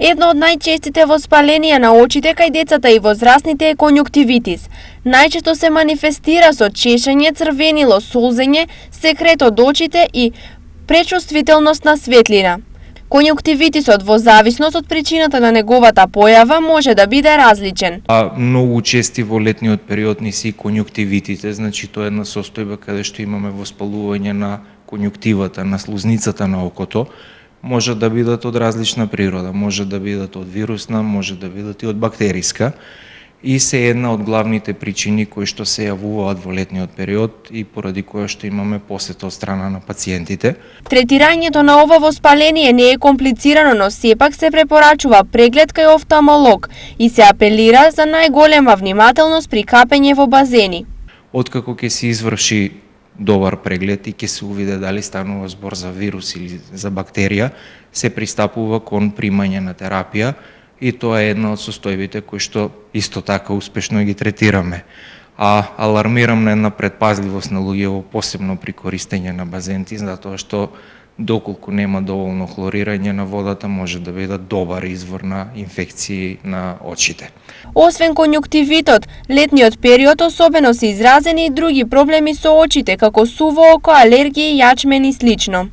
Едно од најчестите воспаленија на очите кај децата и возрастните е конјуктивитис. Најчесто се манифестира со чешење, црвенило, солзење, секрет од очите и пречувствителност на светлина. Конјуктивитисот во зависност од причината на неговата појава може да биде различен. Многу чести во летниот период ни се конјуктивитите, значи тоа е една состојба каде што имаме воспалување на конјуктивата, на слузницата на окото. Може да бидат од различна природа, може да бидат од вирусна, може да бидат и од бактериска. И се една од главните причини кои што се јавуваат во летниот период и поради која што имаме посета од страна на пациентите. Третирањето на ова воспаление не е комплицирано, но сепак се препорачува преглед кај офталмолог и се апелира за најголема внимателност при капење во базени. Откако ќе се изврши добар преглед и ќе се увиде дали станува збор за вирус или за бактерија, се пристапува кон примање на терапија и тоа е една од состојбите кои што исто така успешно ги третираме. Алармирам на една предпазливост на луѓето, посебно при користење на базенти, затоа што доколку нема доволно хлорирање на водата, може да биде добар извор на инфекции на очите. Освен конјуктивитот, летниот период особено се изразени и други проблеми со очите, како суво око, алергии, јачмен и слично.